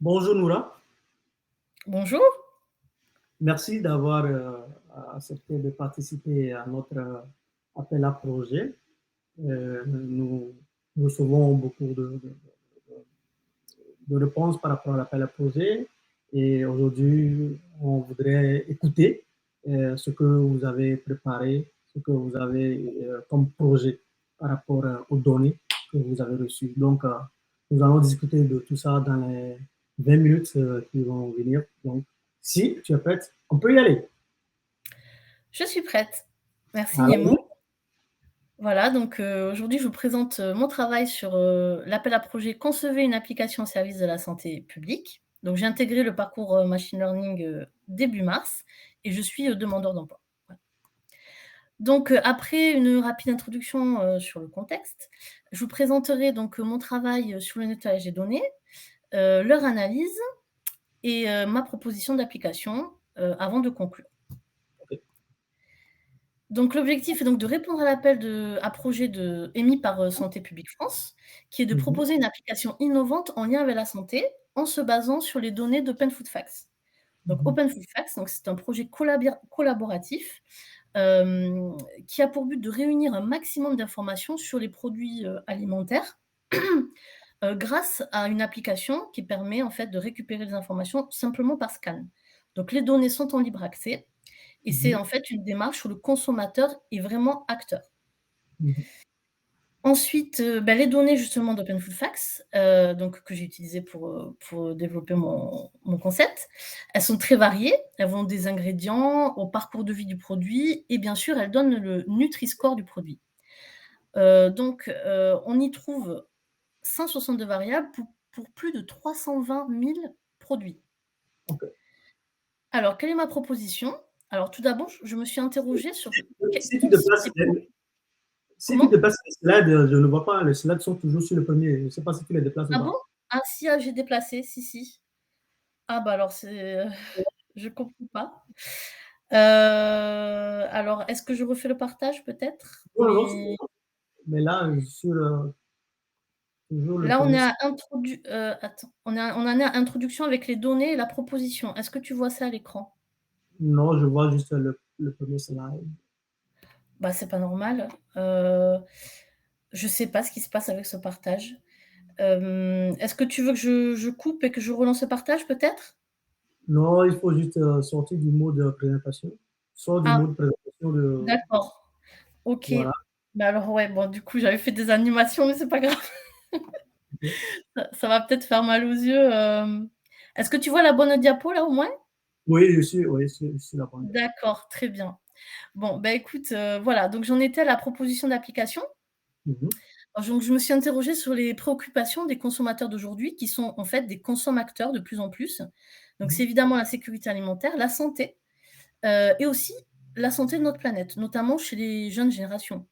Bonjour Noura, Bonjour. merci d'avoir accepté de participer à notre appel à projet. Nous recevons beaucoup de réponses par rapport à l'appel à projet et aujourd'hui, on voudrait écouter ce que vous avez préparé, ce que vous avez comme projet par rapport aux données que vous avez reçues. Donc, nous allons discuter de tout ça dans les 20 minutes qui vont venir. Donc, si tu es prête, on peut y aller. Je suis prête. Merci Alors, Nemo. Voilà, donc aujourd'hui, je vous présente, mon travail sur, l'appel à projet «Concevez une application au service de la santé publique». Donc j'ai intégré le parcours, machine learning, début mars et je suis, demandeur d'emploi. Voilà. Donc après une rapide introduction, sur le contexte, je vous présenterai donc, mon travail, sur le nettoyage des données, leur analyse et ma proposition d'application, avant de conclure. ok. Donc l'objectif est donc de répondre à l'appel à projet émis par, Santé publique France, qui est de Mhm, proposer une application innovante en lien avec la santé, en se basant sur les données d'Open Food Facts. Donc mhm, Open Food Facts, donc c'est un projet collaboratif, qui a pour but de réunir un maximum d'informations sur les produits, alimentaires, grâce à une application qui permet en fait de récupérer les informations simplement par scan. Donc les données sont en libre accès et c'est mhm, en fait une démarche où le consommateur est vraiment acteur. mhm. Ensuite, les données justement d'Open Food Facts, donc que j'ai utilisées pour développer mon concept, elles sont très variées. Elles vont des ingrédients au parcours de vie du produit et bien sûr, elles donnent le Nutri-Score du produit. On y trouve 162 variables pour plus de 320 000 produits. Ok. Alors, quelle est ma proposition? Alors tout d'abord, je me suis interrogée sur Si tu quels sont déplaces, les pro si tu comment? déplaces les slides, je ne vois pas, les slides sont toujours sur le premier. Je ne sais pas si tu les déplaces ou Ah bon? pas. Ah si, j'ai déplacé, si, si. Ah bah alors c'est, je comprends pas. Alors est-ce que je refais le partage peut-être? Non, non, non, Mais mais là, sur toujours le là on premier est slide. à attends, on en est à introduction avec les données et la proposition. Est-ce que tu vois ça à l'écran? Non, je vois juste le premier slide. Bah, c'est pas normal. Heu, je sais pas ce qui se passe avec ce partage. Est-ce que tu veux que je coupe et que je relance le partage peut-être? Non, il faut juste sortir du mode présentation. Sors du Ah, mode présentation de. d'accord. OK. Voilà. Bah, alors ouais, bon du coup j'avais fait des animations mais c'est pas grave. Ok. Ça va peut-être faire mal aux yeux, Est-ce que tu vois la bonne diapo là au moins? Oui, je suis la bonne. D'accord, très bien. Bon, bah, écoute, voilà, donc j'en étais à la proposition d'application. Mhm, Alors donc je me suis interrogée sur les préoccupations des consommateurs d'aujourd'hui qui sont en fait des consommateurs de plus en plus. Donc mhm, c'est évidemment la sécurité alimentaire, la santé, et aussi la santé de notre planète, notamment chez les jeunes générations.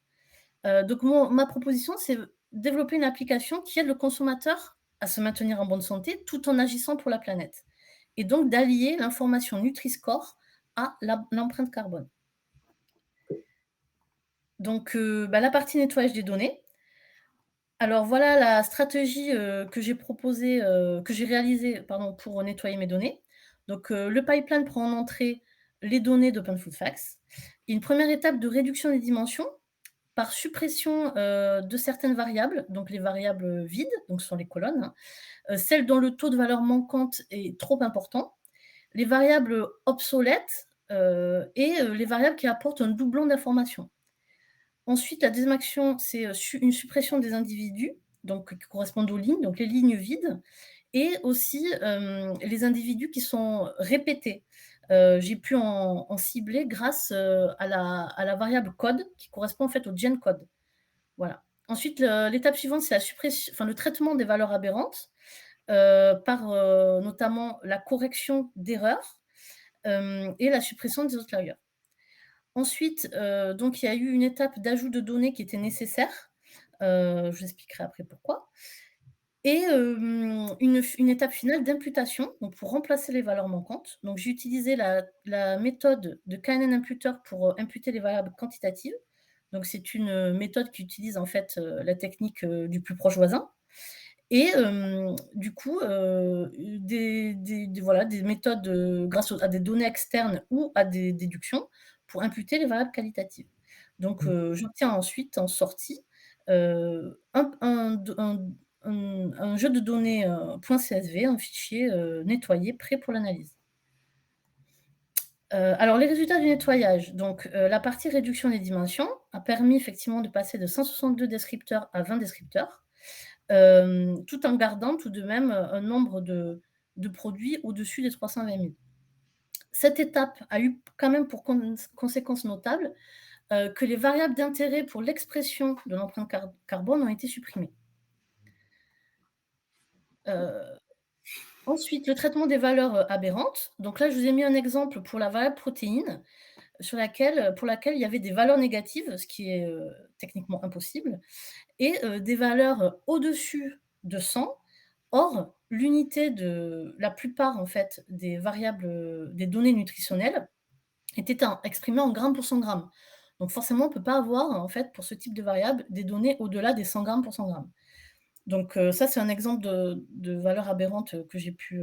Donc ma proposition, c'est développer une application qui aide le consommateur à se maintenir en bonne santé tout en agissant pour la planète et donc d'allier l'information Nutri-Score à l'empreinte carbone. Donc la partie nettoyage des données. Alors voilà la stratégie, que j'ai proposée, que j'ai réalisée, pardon, pour nettoyer mes données. Donc le pipeline prend en entrée les données d'Open Food Facts. Une première étape de réduction des dimensions par suppression, de certaines variables, donc les variables, vides, donc ce sont les colonnes, hein, celles dont le taux de valeur manquante est trop important, les variables obsolètes, les variables qui apportent un doublon d'information. Ensuite, la deuxième action, c'est, une suppression des individus, donc qui correspondent aux lignes, donc les lignes vides et aussi, les individus qui sont répétés. J'ai pu en cibler grâce, à la variable code qui correspond en fait au gen code. Voilà. Ensuite, l'étape suivante, c'est le traitement des valeurs aberrantes, par, notamment la correction d'erreurs, et la suppression des outliers. Ensuite, donc il y a eu une étape d'ajout de données qui était nécessaire, je vous expliquerai après pourquoi et une étape finale d'imputation, donc pour remplacer les valeurs manquantes. Donc j'ai utilisé la méthode de Kernel Imputer pour, imputer les variables quantitatives. Donc c'est une, méthode qui utilise en fait, la technique, du plus proche voisin Et du coup, voilà, des méthodes, grâce à des données externes ou à des déductions pour imputer les variables qualitatives. Donc j'obtiens ensuite en sortie, un jeu de données, .csv, un fichier, nettoyé, prêt pour l'analyse. Alors les résultats du nettoyage, donc la partie réduction des dimensions a permis effectivement de passer de 162 descripteurs à 20 descripteurs, tout en gardant tout de même, un nombre de produits au-dessus des 320 000. Cette étape a eu quand même pour conséquence notable, que les variables d'intérêt pour l'expression de l'empreinte carbone ont été supprimées. Heu, Ensuite, le traitement des valeurs, aberrantes. Donc là, je vous ai mis un exemple pour la variable protéine, pour laquelle il y avait des valeurs négatives, ce qui est, techniquement impossible, et des valeurs, au-dessus de 100. Or, l'unité de la plupart, en fait, des variables, des données nutritionnelles étaient exprimées en grammes pour 100 grammes. Donc forcément, on ne peut pas avoir, en fait, pour ce type de variable, des données au-delà des 100 grammes pour 100 grammes. Donc ça, c'est un exemple de valeur aberrante, que j'ai pu,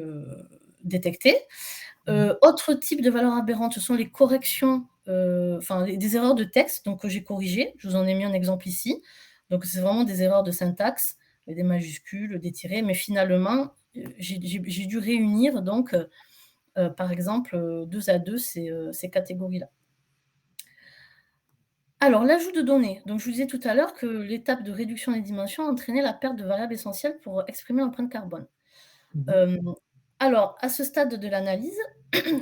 détecter. Autre type de valeur aberrante, ce sont les corrections, enfin des erreurs de texte, donc que j'ai corrigées. Je vous en ai mis un exemple ici. Donc c'est vraiment des erreurs de syntaxe, des majuscules, des tirets, mais finalement, j'ai dû réunir donc, par exemple, 2 à 2 ces catégories-là. Alors l'ajout de données, donc je vous disais tout à l'heure que l'étape de réduction des dimensions entraînait la perte de variables essentielles pour exprimer l'empreinte carbone. Mhm. Hem, alors à ce stade de l'analyse,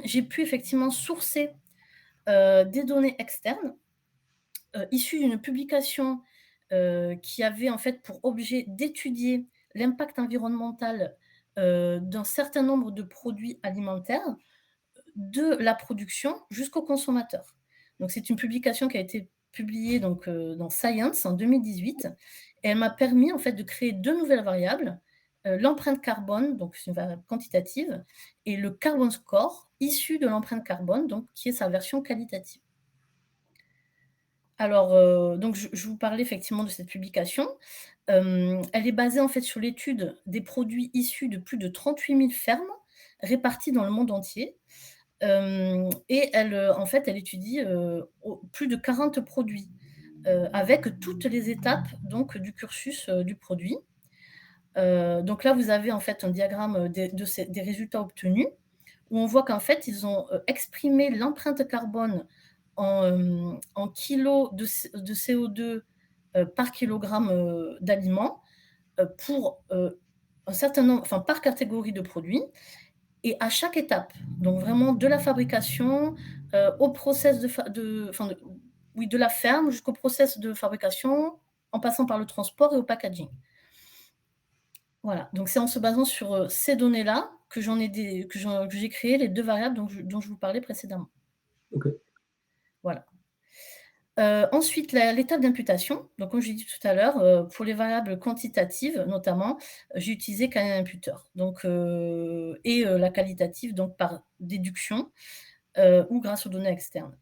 j'ai pu effectivement sourcer, des données externes, issues d'une publication, qui avait en fait pour objet d'étudier l'impact environnemental, d'un certain nombre de produits alimentaires, de la production jusqu'au consommateur. Donc c'est une publication qui a été publiée donc, dans Science en 2018, et elle m'a permis en fait de créer 2 nouvelles variables, l'empreinte carbone, donc c'est une variable quantitative, et le carbon score issu de l'empreinte carbone, donc qui est sa version qualitative. Alors, donc je vous parlais effectivement de cette publication. Elle est basée en fait sur l'étude des produits issus de plus de 38 000 fermes réparties dans le monde entier. Et elle, en fait, elle étudie, plus de 40 produits, avec toutes les étapes donc du cursus, du produit. Donc là, vous avez en fait un diagramme, des résultats obtenus, où on voit qu'en fait, ils ont, exprimé l'empreinte carbone en kilogrammes de CO2, par kilogramme, d'aliments, pour, un certain nombre, enfin par catégorie de produits, et à chaque étape. Donc vraiment de la fabrication, au process de la ferme jusqu'au process de fabrication, en passant par le transport et au packaging. Voilà, donc c'est en se basant sur, ces données-là que j'ai créé les 2 variables dont je vous parlais précédemment. Ok. Voilà. Ensuite, l'étape d'imputation. Donc comme j'ai dit tout à l'heure, pour les variables quantitatives notamment, j'ai utilisé Canyon Imputer. Donc la qualitative donc par déduction, ou grâce aux données externes.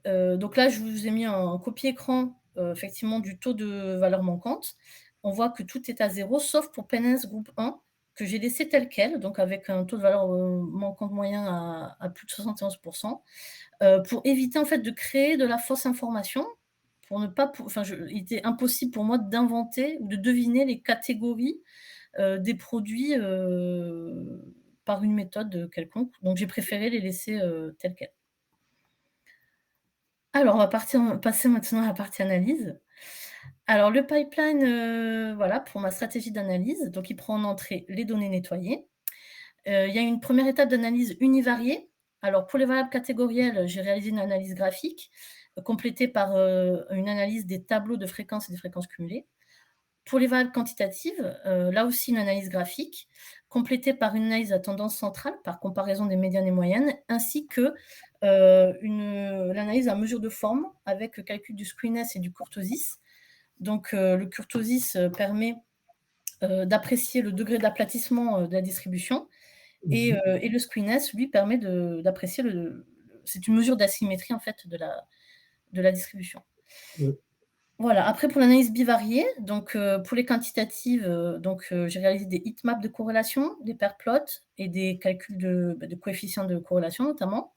Donc là, je vous ai mis un copier-écran, effectivement du taux de valeur manquante. On voit que tout est à 0 sauf pour Penance groupe 1 que j'ai laissé tel quel, donc avec un taux de valeur, manquante moyen à plus de 71, pour éviter en fait de créer de la fausse information, pour ne pas il était impossible pour moi d'inventer ou de deviner les catégories, des produits, par une méthode, quelconque. Donc j'ai préféré les laisser, tels quels. Alors, on va passer maintenant à la partie analyse. Alors le pipeline, voilà, pour ma stratégie d'analyse, donc il prend en entrée les données nettoyées. Il y a une première étape d'analyse univariée. Alors pour les variables catégorielles, j'ai réalisé une analyse graphique, complétée par, une analyse des tableaux de fréquences et des fréquences cumulées. Pour les variables quantitatives, là aussi une analyse graphique, complétée par une analyse à tendance centrale, par comparaison des médianes et moyennes, ainsi que, l'analyse à mesure de forme avec le calcul du squeeness et du kurtosis. Donc, le kurtosis, permet, d'apprécier le degré d'aplatissement, de la distribution, Mhm. et le squeeness, lui, permet d'apprécier c'est une mesure d'asymétrie, en fait, de la distribution. Ouais. Voilà, après pour l'analyse bivariée, donc pour les quantitatives, j'ai réalisé des heatmaps de corrélation, des pair plots et des calculs de coefficients de corrélation notamment.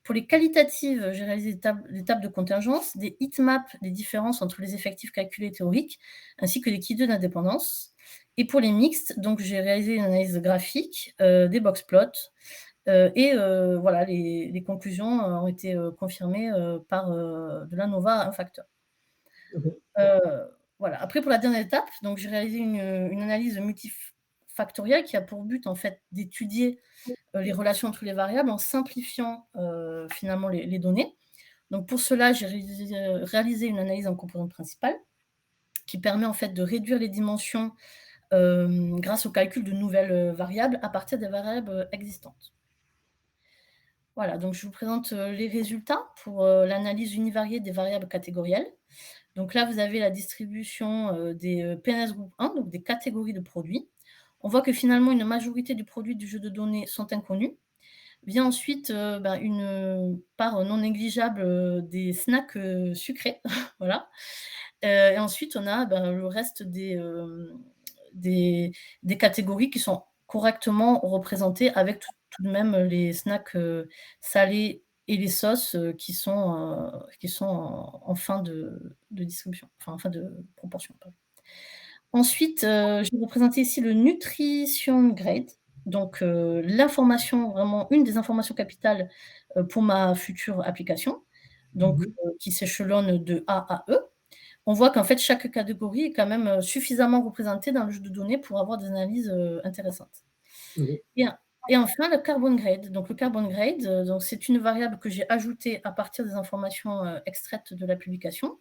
Pour les qualitatives, j'ai réalisé des tables de contingence, des heatmaps des différences entre les effectifs calculés théoriques, ainsi que des key d'indépendance. Et pour les mixtes, donc j'ai réalisé une analyse graphique, des box plots, voilà, les conclusions ont été confirmées par de l'ANOVA à un facteur. OK. Voilà. Après pour la dernière étape, donc j'ai réalisé une analyse multifactorielle qui a pour but en fait d'étudier, les relations entre les variables en simplifiant, finalement les données. Donc pour cela, j'ai réalisé une analyse en composantes principales qui permet en fait de réduire les dimensions, grâce au calcul de nouvelles, variables à partir des variables, existantes. Voilà, donc je vous présente, les résultats pour, l'analyse univariée des variables catégorielles. Donc là, vous avez la distribution, des, PNS groupe 1, donc des catégories de produits. On voit que finalement une majorité du produit du jeu de données sont inconnus. Vient ensuite, une, part non négligeable, des snacks, sucrés, voilà. Et ensuite on a, le reste des des catégories qui sont correctement représentées avec tout de même les snacks, salés et les sauces, qui sont en fin de distribution, enfin en fin de proportion, pardon. Ensuite, j'ai représenté ici le nutrition grade, donc l'information vraiment une des informations capitales, pour ma future application, donc Mmh. qui s'échelonne de A à E. On voit qu'en fait chaque catégorie est quand même, suffisamment représentée dans le jeu de données pour avoir des analyses, intéressantes. OK. Et en et enfin le carbon grade. Donc le carbon grade, donc c'est une variable que j'ai ajoutée à partir des informations, extraites de la publication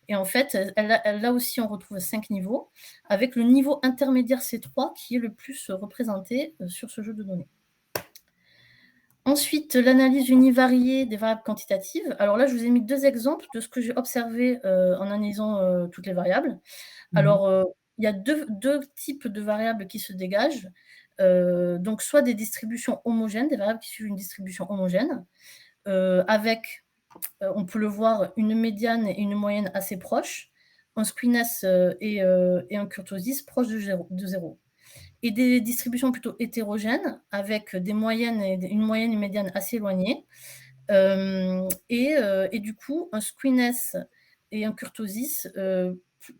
et en fait, là aussi on retrouve 5 niveaux avec le niveau intermédiaire C3 qui est le plus, représenté, sur ce jeu de données. Ensuite, l'analyse univariée des variables quantitatives. Alors là, je vous ai mis 2 exemples de ce que j'ai observé, en analysant, toutes les variables. Mmh. Alors, il y a deux types de variables qui se dégagent. Donc soit des distributions homogènes, des variables qui suivent une distribution homogène, avec, on peut le voir, une médiane et une moyenne assez proches, un squeeness, et un kurtosis proches de 0 et des distributions plutôt hétérogènes avec des moyennes et une moyenne et une médiane assez éloignées, et du coup, un squeeness et un kurtosis,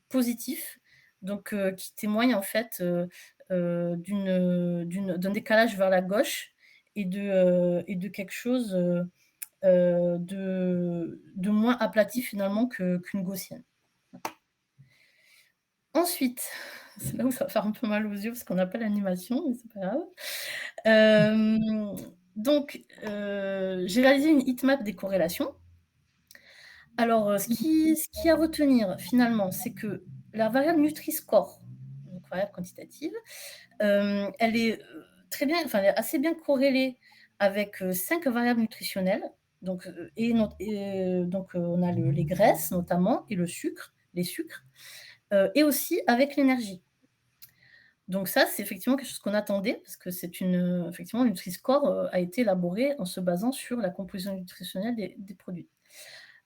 positifs, donc qui témoignent en fait, d'un décalage vers la gauche et de quelque chose, de moins aplati finalement qu'une gaussienne. Ensuite, c'est là où ça va faire un peu mal aux yeux parce qu'on n'a pas l'animation, mais c'est pas grave. Hem, j'ai réalisé une heatmap des corrélations. Alors, ce qui à retenir finalement, c'est que la variable Nutri-Score, donc variable quantitative, elle est, très bien, enfin, elle est assez bien corrélée avec, 5 variables nutritionnelles. Donc, on a les graisses notamment et le sucre, les sucres, et aussi avec l'énergie. Donc ça, c'est effectivement quelque chose qu'on attendait parce que effectivement, le Nutri-Score, a été élaboré en se basant sur la composition nutritionnelle des produits.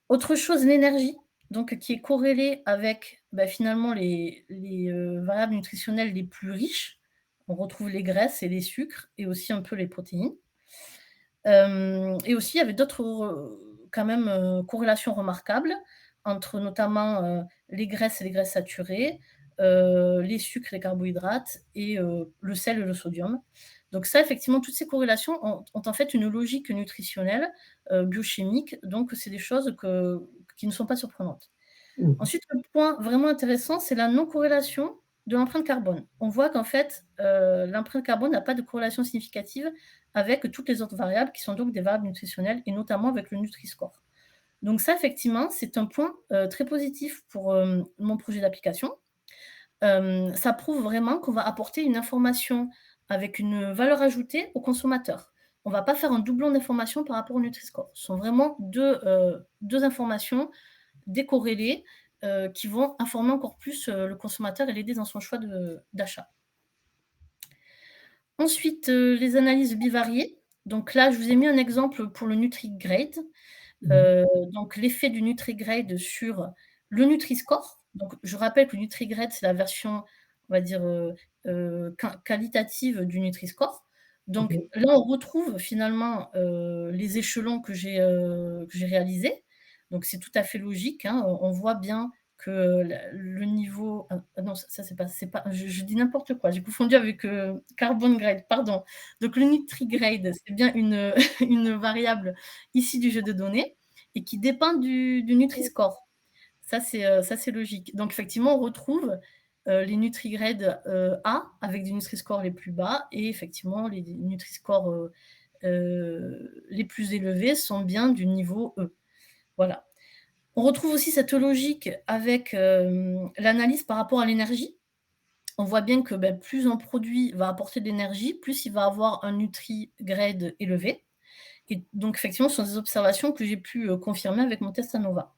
Autre chose, l'énergie, donc qui est corrélée avec, finalement les variables nutritionnelles les plus riches. On retrouve les graisses et les sucres et aussi un peu les protéines. Et aussi il y avait d'autres, quand même, corrélations remarquables entre notamment, les graisses et les graisses saturées, les sucres et les carbohydrates et le sel et le sodium. Donc ça, effectivement, toutes ces corrélations ont en fait une logique nutritionnelle, biochimique, donc c'est des choses qui ne sont pas surprenantes. Mmh. Ensuite, le point vraiment intéressant, c'est la non-corrélation de l'empreinte carbone. On voit qu'en fait, l'empreinte carbone n'a pas de corrélation significative avec toutes les autres variables qui sont donc des variables nutritionnelles et notamment avec le Nutri-Score. Donc ça, effectivement, c'est un point, très positif pour, mon projet d'application. Ça prouve vraiment qu'on va apporter une information avec une valeur ajoutée au consommateur. On ne va pas faire un doublon d'informations par rapport au Nutri-Score. Ce sont vraiment 2 informations décorrélées, qui vont informer encore plus, le consommateur et l'aider dans son choix d'achat. Ensuite, les analyses bivariées. Donc là, je vous ai mis un exemple pour le NutriGrade. Mmh. Donc l'effet du NutriGrade sur, Le Nutri-Score, donc je rappelle que le Nutri-Grade, c'est la version, on va dire, qualitative du Nutri-Score. Donc OK. là, on retrouve finalement, les échelons que j'ai réalisés. Donc c'est tout à fait logique, hein, on voit bien que le niveau ah non, ça c'est pas je dis n'importe quoi, j'ai confondu avec, Carbon Grade, pardon. Donc le Nutri-Grade, c'est bien une, une variable issue du jeu de données et qui dépend du Nutri-Score. Ça, c'est logique. Donc effectivement, on retrouve, les Nutri-Grade, A avec des Nutri-Score les plus bas et effectivement les Nutri-Score, les plus élevés sont bien du niveau E. Voilà. On retrouve aussi cette logique avec, l'analyse par rapport à l'énergie. On voit bien que, bah, plus un produit va apporter de l'énergie, plus il va avoir un Nutri-Grade élevé et donc effectivement, ce sont des observations que j'ai pu, confirmer avec mon test ANOVA.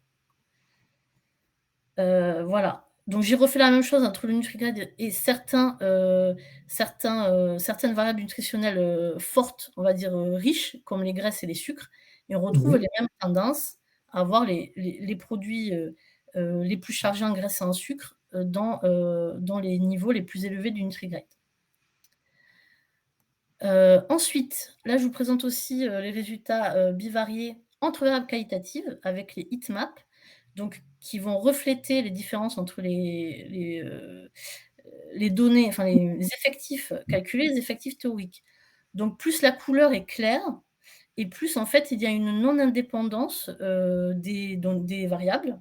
Voilà. Donc j'ai refait la même chose entre le Nutri-Grade et certaines variables nutritionnelles, fortes, on va dire, riches, comme les graisses et les sucres et on retrouve Mmh. les mêmes tendances à avoir les produits, les plus chargés en graisses et en sucre, dans les niveaux les plus élevés du Nutri-Grade. Ensuite, là, je vous présente aussi, les résultats, bivariés entre variables qualitatives avec les heatmaps, donc qui vont refléter les différences entre les données, enfin les effectifs calculés, les effectifs théoriques. Donc plus la couleur est claire et plus en fait il y a une non-indépendance, des variables,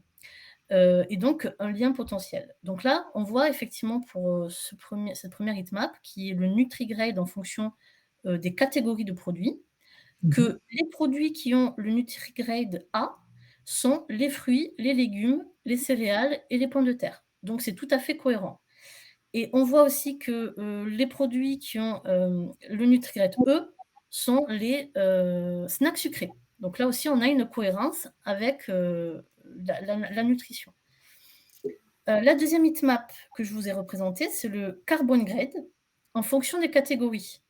et donc un lien potentiel. Donc là, on voit effectivement pour, cette première heatmap qui est le Nutri-Grade en fonction, des catégories de produits, Mmh. que les produits qui ont le Nutri-Grade A sont les fruits, les légumes, les céréales et les pommes de terre. Donc c'est tout à fait cohérent et on voit aussi que, les produits qui ont, le Nutri-Grade E sont les, snacks sucrés. Donc là aussi, on a une cohérence avec, la nutrition. La deuxième heatmap que je vous ai représentée, c'est le Carbon Grade en fonction des catégories.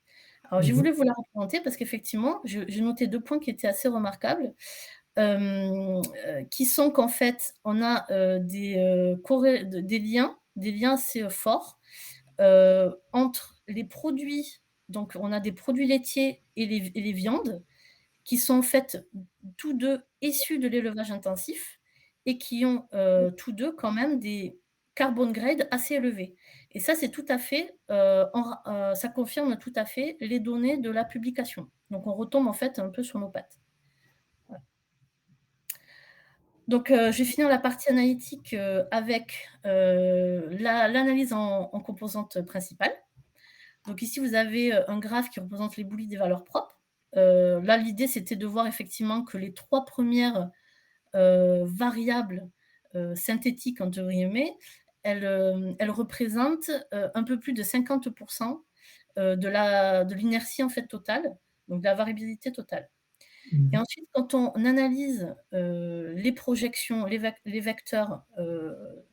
Alors j'ai Mmh. voulu vous la représenter parce qu'effectivement, j'ai noté 2 points qui étaient assez remarquables, qui sont qu'en fait, on a, des liens assez, forts, entre les produits donc on a des produits laitiers et les viandes qui sont en fait tous 2 issus de l'élevage intensif et qui ont, tous 2 quand même des carbon grade assez élevés et ça, c'est tout à fait, ça confirme tout à fait les données de la publication. Donc on retombe en fait un peu sur nos pattes. Voilà. Donc, je vais finir la partie analytique, avec, l'analyse en composantes principales. Donc ici, vous avez, un graphe qui représente les boulis des valeurs propres. Là, l'idée, c'était de voir effectivement que les 3 premières variables, «synthétiques» entre guillemets, elles représentent, un peu plus de 50 de l'inertie en fait totale, donc de la variabilité totale. Et Mmh. ensuite, quand on analyse, les projections, les vecteurs,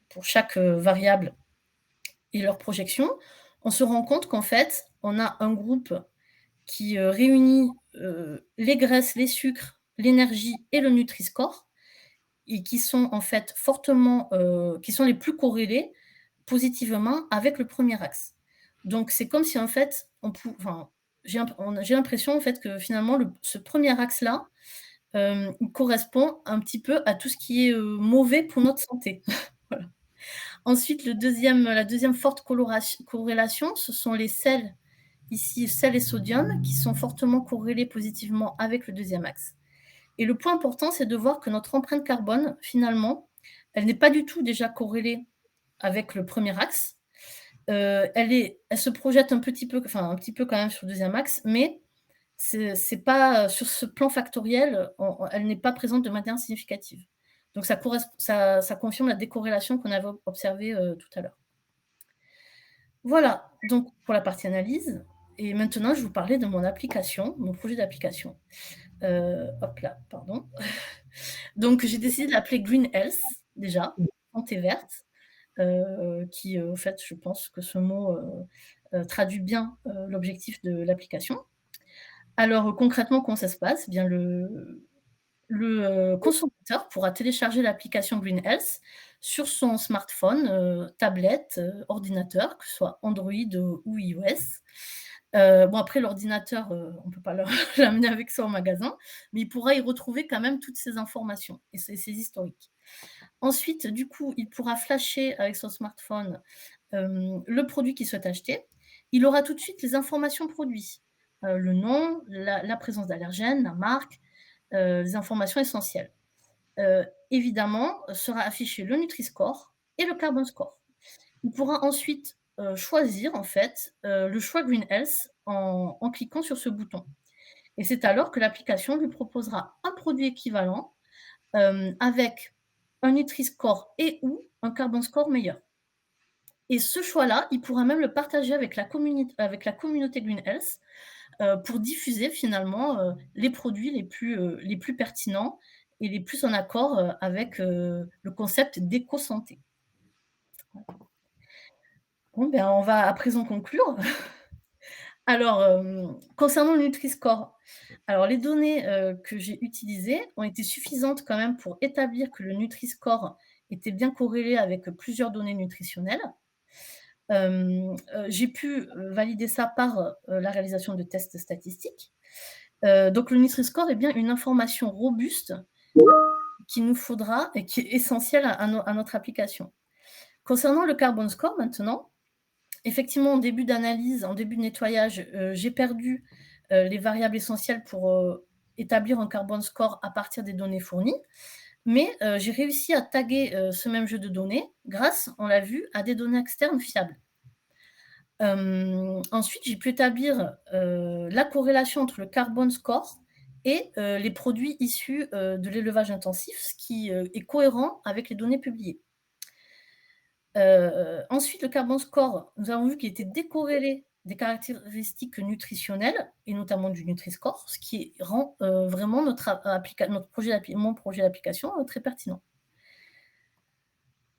pour chaque, variable et leurs projections, on se rend compte qu'en fait, on a un groupe qui, réunit, les graisses, les sucres, l'énergie et le Nutri-Score et qui sont en fait fortement, qui sont les plus corrélés positivement avec le premier axe. Donc c'est comme si en fait enfin, j'ai l'impression en fait que finalement ce premier axe-là, il correspond un petit peu à tout ce qui est, mauvais pour notre santé. Voilà. Ensuite la deuxième forte corrélation, ce sont les sels, ici sel et sodium, qui sont fortement corrélés positivement avec le deuxième axe. Et le point important, c'est de voir que notre empreinte carbone, finalement, elle n'est pas du tout déjà corrélée avec le premier axe. Elle se projette un petit peu, enfin un petit peu quand même sur le deuxième axe, mais c'est pas, sur ce plan factoriel, elle n'est pas présente de manière significative. Donc ça confirme la décorrélation qu'on avait observée, tout à l'heure. Voilà, donc pour la partie analyse et maintenant je vais vous parler de mon application, mon projet d'application. Hop là, pardon. Donc j'ai décidé de l'appeler Green Health déjà, santé verte, qui, au fait, je pense que ce mot, traduit bien, l'objectif de l'application. Alors, concrètement, comment ça se passe? Eh bien le consommateur pourra télécharger l'application Green Health sur son smartphone, tablette, ordinateur, que ce soit Android ou iOS. Bon après l'ordinateur, on ne peut pas le l'amener avec soi au magasin, mais il pourra y retrouver quand même toutes ces informations et ces historiques. Ensuite, du coup, il pourra flasher avec son smartphone, le produit qu'il souhaite acheter. Il aura tout de suite les informations produits, le nom, la présence d'allergènes, la marque, les informations essentielles. Évidemment, sera affiché le Nutri-Score et le Carbon Score. Il pourra ensuite, choisir en fait, le choix Green Health en cliquant sur ce bouton et c'est alors que l'application lui proposera un produit équivalent, avec un Nutri-Score et ou un Carbon Score meilleur et ce choix-là, il pourra même le partager avec la communauté Green Health, pour diffuser finalement, les produits les plus pertinents et les plus en accord, avec, le concept d'éco-santé. Bon, ben, on va à présent conclure. Alors, concernant le Nutri-Score, alors les données, que j'ai utilisées ont été suffisantes quand même pour établir que le Nutri-Score était bien corrélé avec plusieurs données nutritionnelles. J'ai pu, valider ça par, la réalisation de tests statistiques. Donc le Nutri-Score est bien une information robuste qu'il nous faudra et qui est essentielle à notre application. Concernant le Carbon Score maintenant, effectivement, en début d'analyse, en début de nettoyage, j'ai perdu, les variables essentielles pour, établir un Carbon Score à partir des données fournies. Mais, j'ai réussi à taguer, ce même jeu de données grâce, on l'a vu, à des données externes fiables. Ensuite, j'ai pu établir, la corrélation entre le Carbon Score et les produits issus, de l'élevage intensif, ce qui, est cohérent avec les données publiées. Ensuite, le Carbon Score, nous avons vu qu'il était décorrélé des caractéristiques nutritionnelles et notamment du Nutri-Score, ce qui rend, vraiment mon projet d'application, très pertinent.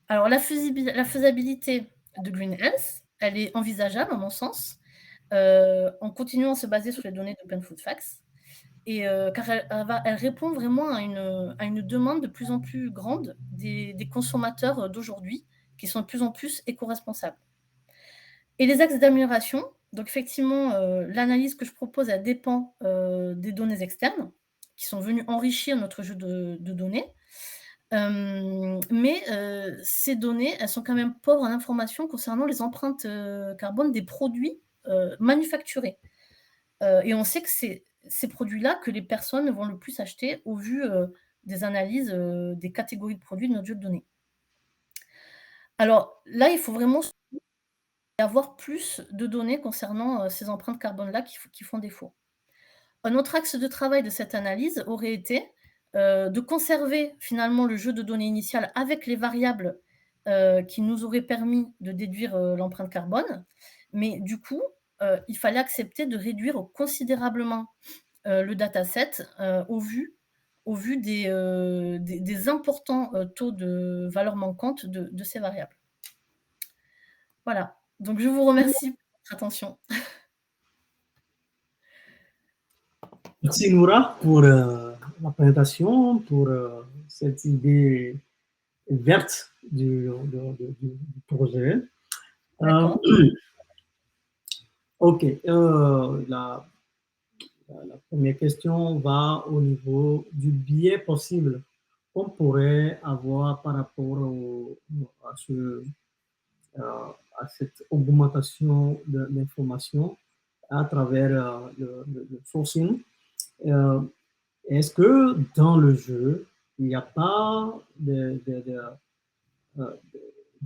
Alors la faisabilité de Green Health, elle est envisageable à mon sens, en continuant à se baser sur les données d'Open Food Facts et car elle répond vraiment à une demande de plus en plus grande des consommateurs, d'aujourd'hui, qui sont de plus en plus éco-responsables. Et les axes d'amélioration, donc effectivement, l'analyse que je propose, elle dépend, des données externes qui sont venues enrichir notre jeu de données. Mais ces données, elles sont quand même pauvres en informations concernant les empreintes, carbone des produits, manufacturés. Et on sait que c'est ces produits-là que les personnes vont le plus acheter au vu, des analyses, des catégories de produits de notre jeu de données. Alors là, il faut vraiment avoir plus de données concernant, ces empreintes carbone-là qui font défaut. Un autre axe de travail de cette analyse aurait été, de conserver finalement le jeu de données initial avec les variables, qui nous auraient permis de déduire, l'empreinte carbone. Mais du coup, il fallait accepter de réduire considérablement, le dataset, au vu des importants, taux de valeur manquante de ces variables. Voilà, donc je vous remercie pour votre attention. Merci Noura pour la présentation, pour cette idée verte du projet. D'accord. Ok, la première question va au niveau du biais possible qu'on pourrait avoir par rapport à cette augmentation de l'information à travers le sourcing. Est-ce que dans le jeu, il n'y a pas de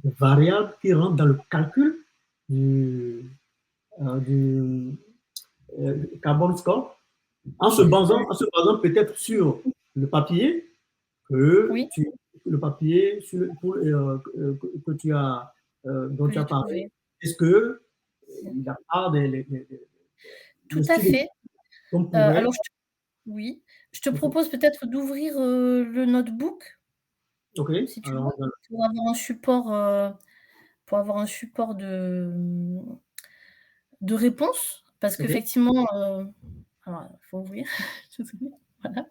variables qui rentrent dans le calcul du carbon score en se basant peut-être sur le papier Oui, le papier que tu as dont que tu as j'ai parlé. trouvé. Est-ce que il n'y a pas Tout de à styles fait. qu'on pourrait. Alors oui, je te propose peut-être d'ouvrir, le notebook, Ok, si tu veux, alors pour avoir un support de réponse. Parce ok, qu'effectivement, alors il faut ouvrir, désolée, voilà.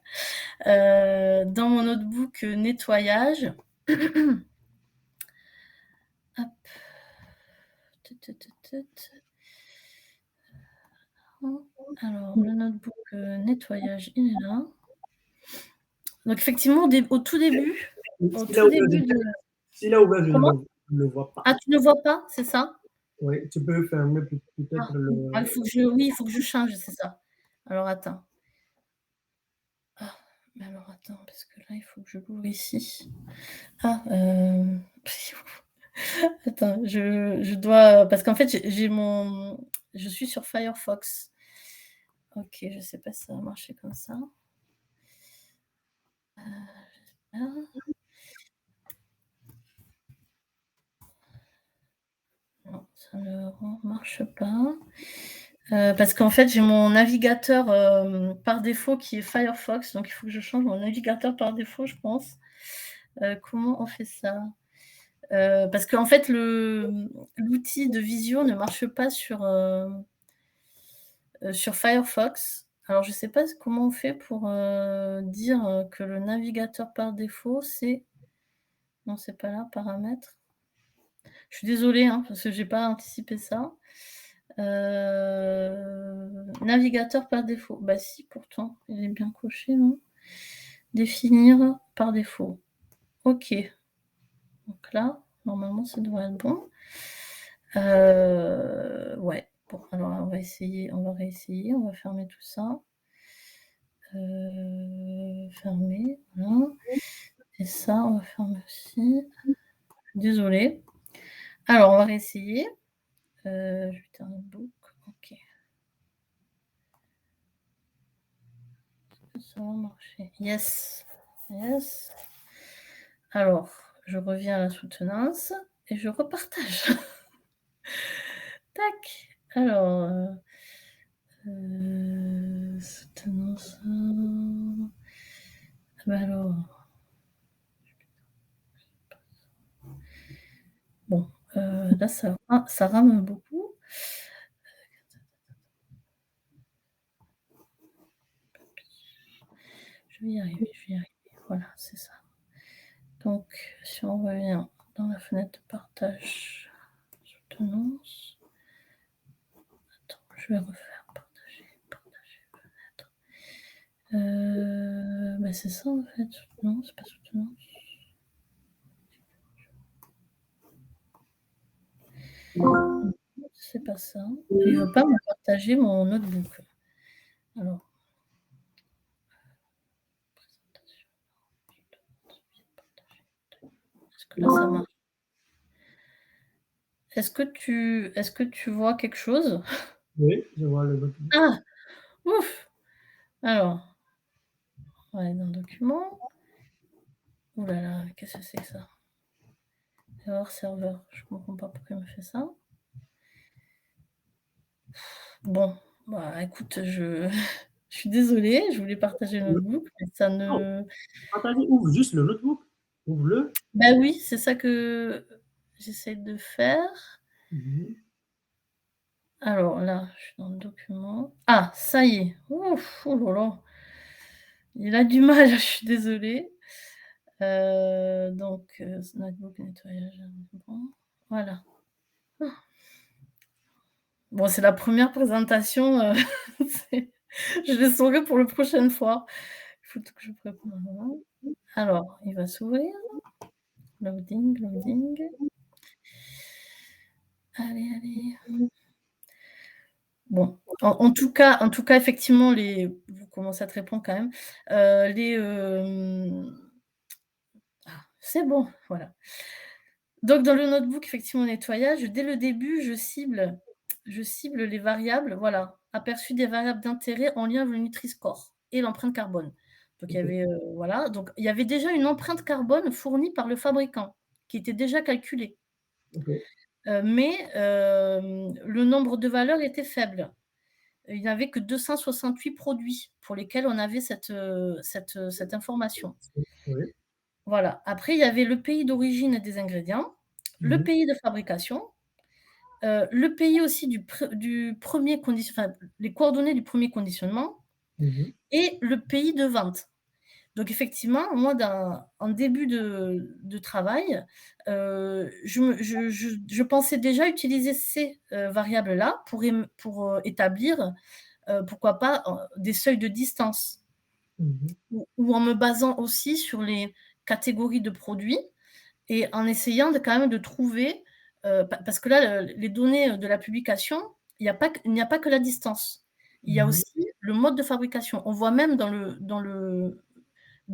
Dans mon notebook, nettoyage, Hop. Tut, tut, tut, tut. Alors, le notebook, nettoyage, il est là. Donc effectivement, au tout début S'il a ouvert, de s'il a ouvert, je comment? ne le vois pas. Ah, tu ne vois pas, c'est ça? Oui, tu peux fermer Ah, peut-être ah, il le. faut que je oui, il faut que je change, c'est ça. Alors attends. Ah, mais alors attends, parce que là, il faut que je l'ouvre ici. Ah, attends, je dois, parce qu'en fait, je suis sur Firefox. OK, je sais pas si ça va marcher comme ça. Ah, non, ça ne marche pas. Parce qu'en fait, j'ai mon navigateur, par défaut qui est Firefox, donc il faut que je change mon navigateur par défaut, je pense. Comment on fait ça? Parce qu'en fait, l'outil de visio ne marche pas sur Firefox. Alors je sais pas comment on fait pour, dire, que le navigateur par défaut, c'est non, c'est pas là, paramètres. Je suis désolée, hein, parce que j'ai pas anticipé ça. Navigateur par défaut. Bah si, pourtant, il est bien coché, non? Définir par défaut. OK. Donc là, normalement, ça devrait être bon. Ouais. Bon, alors on va réessayer, on va fermer tout ça. Fermer, voilà. Et ça, on va fermer aussi. Désolée. Alors, on va réessayer. Je vais faire un book. OK. Ça va marcher. Yes. Yes. Alors, je reviens à la soutenance et je repartage. Tac. Alors, soutenance. Ah bah alors. Bon, là, ça rame beaucoup. Je vais y arriver, je vais y arriver. Voilà, c'est ça. Donc, si on revient dans la fenêtre de partage, soutenance. Attends, je vais refaire partager, partager, fenêtre. Bah c'est ça en fait, soutenance, c'est pas soutenance. C'est pas ça. Il veut pas me partager mon notebook. Alors, présentation, partager. Est-ce que là ça marche? Est-ce que tu vois quelque chose? Oui, je vois le document. Ah! Ouf! Alors, on va aller dans document. Ouh là là, qu'est-ce que c'est que ça? Erreur serveur, je comprends pas pourquoi il me fait ça. Bon, bah écoute, je suis désolée, je voulais partager le notebook, mais ça Non, ne partager, ouvre juste le notebook. Ouvre-le. bah oui, c'est ça que j'essaie de faire. Mhm. Alors là, je suis dans le document. Ah, ça y est. Ouf, oh là là, il a du mal, je suis désolée. Donc, notebook nettoyage, bon, voilà. Bon, c'est la première présentation, c'est je laisserai pour la prochaine fois. Il faut que je prépare. Alors, il va s'ouvrir. Loading, loading. Allez, allez. Bon, en tout cas, effectivement, vous commencez à te répondre quand même. C'est bon, voilà. Donc dans le notebook, effectivement, nettoyage, dès le début, je cible les variables, voilà, aperçu des variables d'intérêt en lien avec le Nutri-Score et l'empreinte carbone. Donc il y Ok, avait, voilà, donc il y avait déjà une empreinte carbone fournie par le fabricant, qui était déjà calculée. ok, Mais le nombre de valeurs était faible. Il n'y avait que 268 produits pour lesquels on avait cette information. oui. Voilà. Après, il y avait le pays d'origine des ingrédients, le Mhm, pays de fabrication, le pays aussi du 1er enfin, les coordonnées du premier conditionnement mhm. et le pays de vente. Donc effectivement, moi, en début de travail, je pensais déjà utiliser ces, variables-là pour, établir, pourquoi pas, des seuils de distance Mhm. ou en me basant aussi sur les catégories de produits et en essayant de quand même de trouver, parce que là, les données de la publication, il n'y a pas que la distance. Il y a Mhm. aussi le mode de fabrication. On voit même dans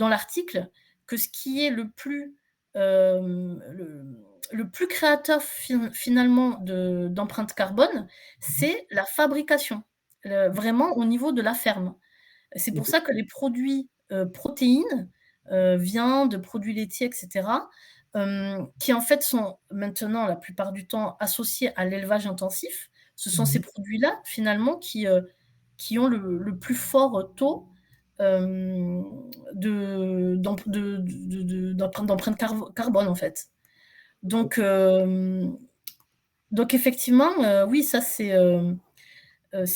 l'article que ce qui est le plus créateur finalement d'empreinte carbone, c'est la fabrication, vraiment au niveau de la ferme. C'est pour Ok. ça que les produits, protéines, viande, produits laitiers et cetera, qui en fait sont maintenant la plupart du temps associés à l'élevage intensif, ce sont ces Mhm. produits-là finalement qui ont le plus fort taux, hem, d'empreinte carbone en fait. Donc hem, donc effectivement, oui ça c'est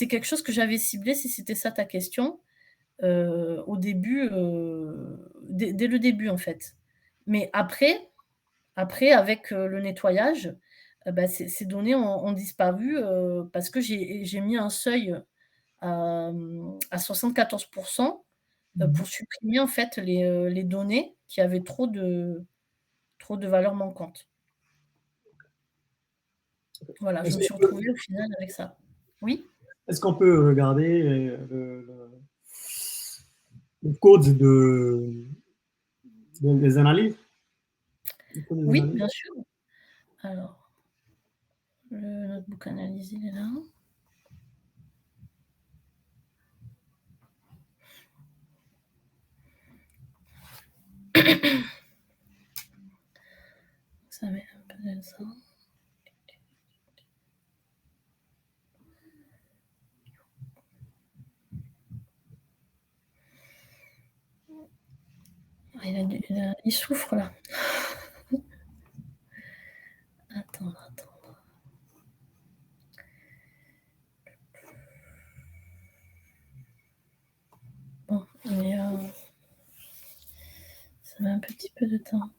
quelque chose que j'avais ciblé si c'était ça ta question. Au début, dès le début, en fait. Mais après avec, le nettoyage, bah, ces données ont disparu, parce que j'ai mis un seuil à 74 Mhm. pour supprimer, en fait, les données qui avaient trop de valeurs manquantes. Voilà, je Est-ce me qu'on suis peut, retrouvée au final avec ça. Oui? est-ce qu'on peut regarder le code des analyses? Le code des Oui, analyses? bien sûr. Alors, le notebook analyse, il est là. Ça met un peu de ça. Ah, il souffre là. Attends. Bon, ça met un petit peu de temps.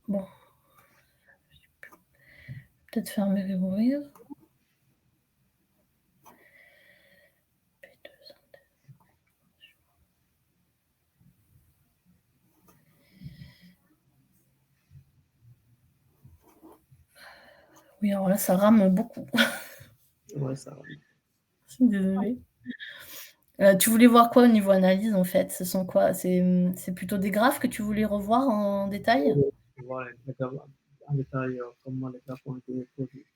Bon, peut-être fermer et rouvrir. Oui, alors là, ça rame beaucoup. Ouais, ça. Je suis désolée. Tu voulais voir quoi au niveau analyse en fait? Ce sont quoi? C'est plutôt des graphes que tu voulais revoir en détail? Voilà, en détail comment les cartes ont été produites.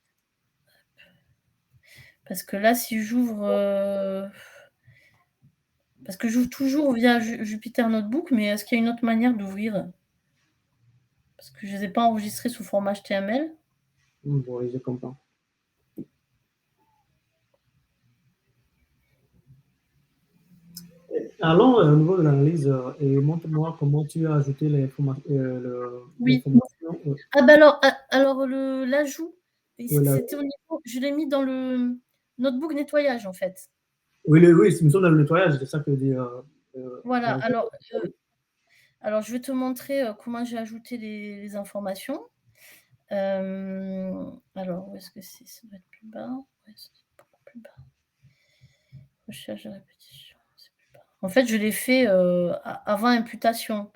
Parce que là, si j'ouvre, parce que j'ouvre toujours via Jupyter Notebook, mais est-ce qu'il y a une autre manière d'ouvrir? Parce que je les ai pas enregistrés sous format HTML. Oui, je comprends. Allons au niveau de l'analyse et montre-moi comment tu as ajouté Oui. l'information. Ah bah alors l'ajout, et Oui, c'était au niveau je l'ai mis dans le notebook nettoyage en fait. oui, oui, nous sommes dans le nettoyage, c'est ça que je veux dire. Voilà, L'ajout. alors je vais te montrer, comment j'ai ajouté les informations. Alors où est-ce que c'est? Ça doit être plus bas. Ouais, c'est beaucoup plus bas. Recherche de répétition, c'est plus bas. En fait, je l'ai fait, avant imputation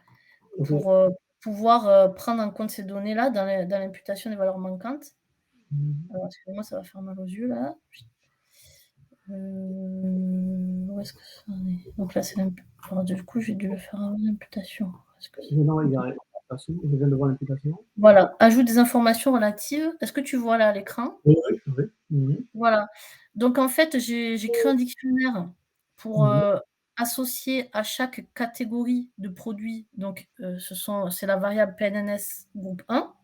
Ok. pour, pouvoir, prendre en compte ces données-là dans l'imputation des valeurs manquantes. Mhm. Alors excuse-moi, ça va faire mal aux yeux là. Où est-ce que ça en est? Donc là, c'est alors du coup, j'ai dû le faire avant l'imputation. Est-ce que c'est Non, il y a l'imputation. Je viens de voir l'imputation. voilà, ajoute des informations relatives. Est-ce que tu vois là à l'écran? Oui, oui, oui. Mhm. Voilà. Donc en fait, j'ai créé un dictionnaire pour, Mhm. associer à chaque catégorie de produits, donc c'est la variable PNNS groupe 1.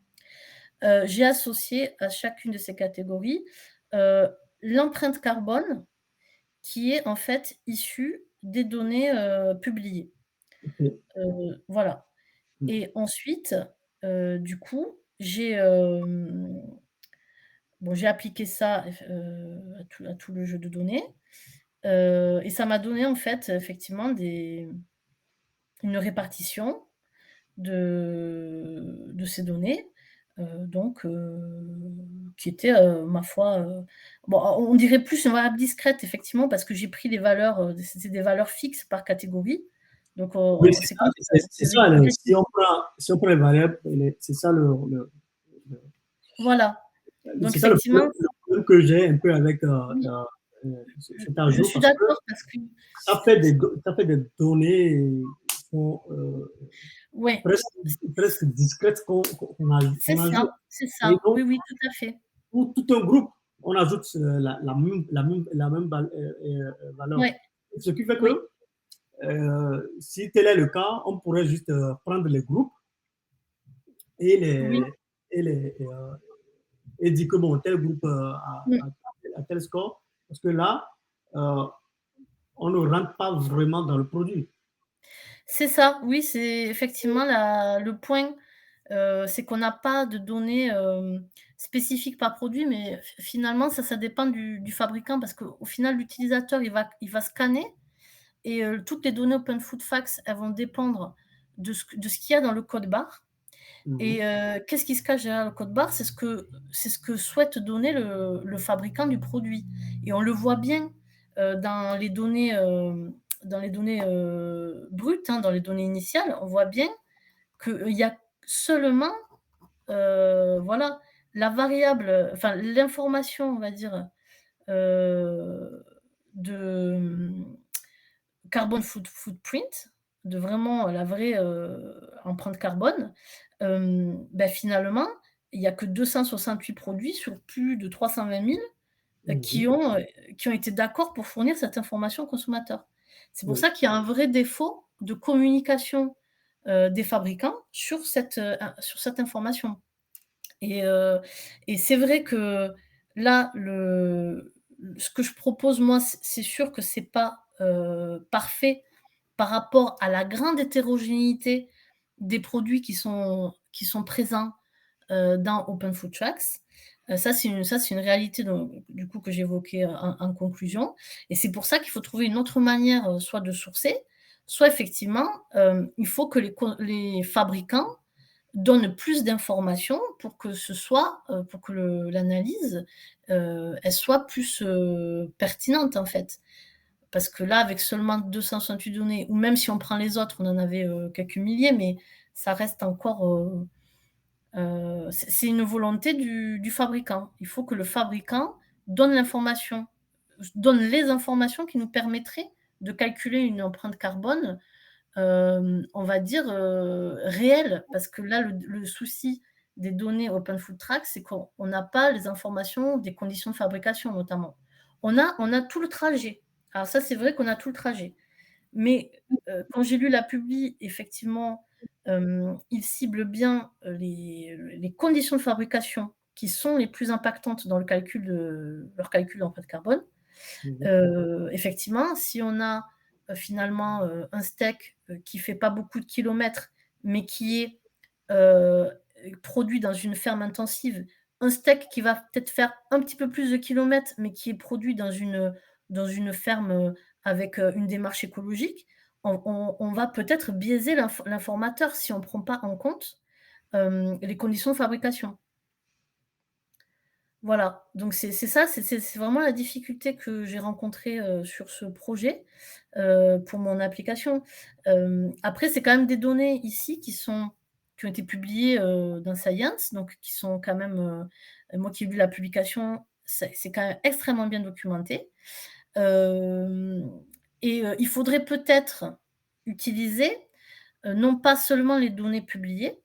J'ai associé à chacune de ces catégories, heu, l'empreinte carbone qui est en fait issue des données, publiées. Ok. Voilà. Mhm. Et ensuite, du coup, bon, j'ai appliqué ça à tout le jeu de données. Et ça m'a donné en fait effectivement une répartition de ces données, donc qui était, ma foi, bon, on dirait plus une variable discrète effectivement parce que j'ai pris les valeurs, c'était des valeurs fixes par catégorie. Donc Oui, on c'est c'est ça, comme c'est des ça, réguliers. si on prend les variables, c'est ça le Voilà, donc c'est ça effectivement le problème que j'ai un peu avec oui, cet je ajout suis parce que d'accord parce que ça fait des données qui sont ouais, presque, presque discrètes qu'on ajoute. c'est Et ça. donc, Oui, oui, tout à fait. pour tout un groupe, on ajoute la même valeur. Ouais, Ce qui fait oui, que si tel est le cas, on pourrait juste prendre les groupes et oui, et les, et dire que bon, tel groupe mmh. a tel score, parce que là, euh, on ne rentre pas vraiment dans le produit. C'est ça, oui, c'est effectivement le point, c'est qu'on n'a pas de données, spécifiques par produit, mais finalement ça dépend du fabricant parce qu'au final l'utilisateur il va scanner et toutes les données Open Food Facts, elles vont dépendre de ce qu'il y a dans le code barre Mhm. et qu'est-ce qui se cache derrière le code barre? C'est ce que souhaite donner le fabricant du produit et on le voit bien, dans les données, brutes, hein, dans les données initiales, on voit bien qu'il y a seulement, voilà, la variable, enfin l'information, on va dire, heu, de, carbone footprint, de vraiment la vraie, empreinte carbone, bah, finalement, il y a que 268 produits sur plus de 320 000 Mhm. qui ont été d'accord pour fournir cette information aux consommateurs. C'est pour Oui. ça qu'il y a un vrai défaut de communication, des fabricants sur cette information et heu et c'est vrai que là, ce que je propose moi, c'est sûr que c'est pas, parfait par rapport à la grande hétérogénéité des produits qui sont présents, dans Open Food Tracks. Ça, c'est une réalité donc du coup que j'évoquais, en conclusion et c'est pour ça qu'il faut trouver une autre manière, soit de sourcer, soit effectivement, il faut que les fabricants donnent plus d'informations pour que ce soit, pour que l'analyse, elle soit plus, pertinente en fait. Parce que là, avec seulement 268 données ou même si on prend les autres, on en avait, quelques milliers, mais ça reste encore, c'est une volonté du fabricant. Il faut que le fabricant donne l'information, donne les informations qui nous permettraient de calculer une empreinte carbone, on va dire, réelle. Parce que là, le souci des données Open Food Track, c'est qu'on n'a pas les informations des conditions de fabrication notamment. On a tout le trajet. Alors ça, c'est vrai qu'on a tout le trajet. Mais, quand j'ai lu la publi, effectivement, ils ciblent bien, les conditions de fabrication qui sont les plus impactantes dans le calcul de leur calcul d'empreinte carbone. Mhm. Effectivement, si on a, finalement, un steak, qui fait pas beaucoup de kilomètres, mais qui est, heu, produit dans une ferme intensive, un steak qui va peut-être faire un petit peu plus de kilomètres, mais qui est produit dans une ferme, avec, une démarche écologique, on va peut-être biaiser l'informateur si on ne prend pas en compte, les conditions de fabrication. Voilà, donc c'est ça, c'est vraiment la difficulté que j'ai rencontrée, sur ce projet, pour mon application. Après, c'est quand même des données ici qui ont été publiées, dans Science, donc qui sont quand même, moi qui ai lu la publication, c'est quand même extrêmement bien documenté. Hem et il faudrait peut-être utiliser, non pas seulement les données publiées,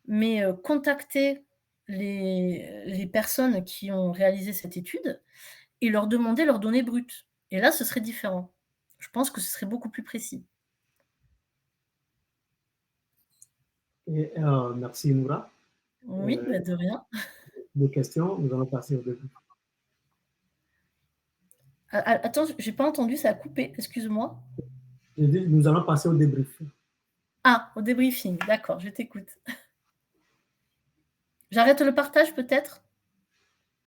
mais contacter les personnes qui ont réalisé cette étude et leur demander leurs données brutes et là, ce serait différent. Je pense que ce serait beaucoup plus précis. Et, merci Noura. Oui, Euh, bah, de rien. des questions, nous allons passer au début. Attends, j'ai pas entendu, ça a coupé, excuse-moi. J'ai dit, nous allons passer au débrief. Ah, au débriefing, d'accord, je t'écoute. J'arrête le partage peut-être?